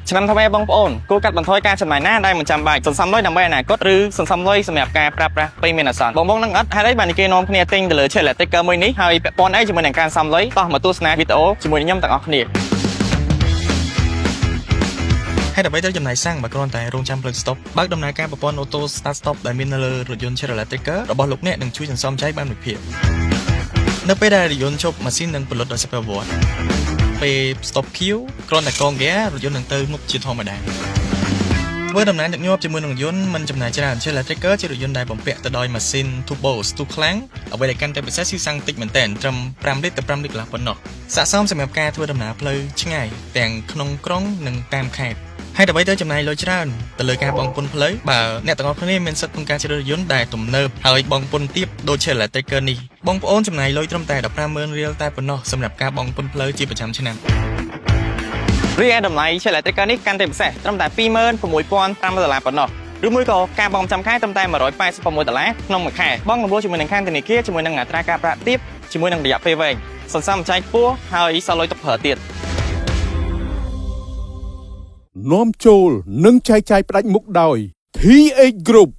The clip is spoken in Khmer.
ឆ្នាំថ្មីបងប្អូនគួរកាត់បន្ថយការចំណាយណាដែលមិនចាំបាច់សន្សំលុយដើម្បីអនាគតឬសន្សំលុយសម្រាប់ការប្រើប្រាស់ពេលមានអាសន្នបងនឹងអត់ហេតុអីបានគេនាំគ្នាទិញទៅលើ Electric មួយនេះហើយពាក់ព័ន្ធអីជាមួយនឹងការសន្សំលុយតោះមកទស្សនាវីដេអូជាមួយខ្ញុំទាំងអស់គ្នាហើយដើម្បីទៅចំណាយសាំងបើគ្រាន់តែរងចាំភ្លើង stop បើកដំណើរការប្រព័ន្ធ auto start stop ដែលមាននៅលើរថយន្ត Electric របស់លោកអ្នកនឹងជួយសន្សំចៃបានមួយភាពនៅពេលដែលរថយន្តជប់ម៉ាស៊ីននឹងផលិតដោយសភាពវត្តពេល stop queue គ្រាន់តែកងហ្គារថយន្តនឹងទៅមុខជាធម្មតាធ្វើដំណើរញឹកញាប់ជាមួយនឹងរថយន្តមិនចំណាយច្រើន Electric ជារថយន្តដែលបំពាក់ទៅដោយម៉ាស៊ីន turbo ស្ទុះខ្លាំងអ្វីដែលកាន់តែពិសេសគឺសាំងតិចមែនទែនត្រឹម5លីត្រទៅ5លីត្រកន្លះប៉ុណ្ណោះស័ក្តិសមសម្រាប់ការធ្វើដំណើរផ្លូវឆ្ងាយទាំងក្នុងក្រុងនិងតាមខេត្តហើយដើម្បីទៅចំណាយលុយច្រើនទៅលើការបង់ពន្ធផ្លូវបើអ្នកទាំងអស់គ្នាមានសិទ្ធិក្នុងការជ្រើសរើសរថយន្តដែលទំនើបហើយបង់ពន្ធទាបដូចជា Electric នេះបងប្អូនចំណាយលុយត្រឹមតែ 150,000 រៀលតែប៉ុណ្ណោះសម្រាប់ការបង់ពន្ធផ្លូវជាប្រចាំឆ្នាំរីឯតម្លៃ Electric នេះកាន់តែពិសេសត្រឹមតែ $26,500 ប៉ុណ្ណោះឬមួយក៏ការបង់ចាំខែត្រឹមតែ$186ក្នុងមួយខែបង់រង្វាស់ជាមួយនឹងខាងធនាគារជាមួយនឹងអត្រាការប្រាក់ទាបជាមួយនឹងរយៈពេលវែងសន្សំចៃខ្ពស់ហើយសល់លុយទុកប្រើទៀតនាំចូលនិងចែកចាយផ្ដាច់មុខដោយ TH Group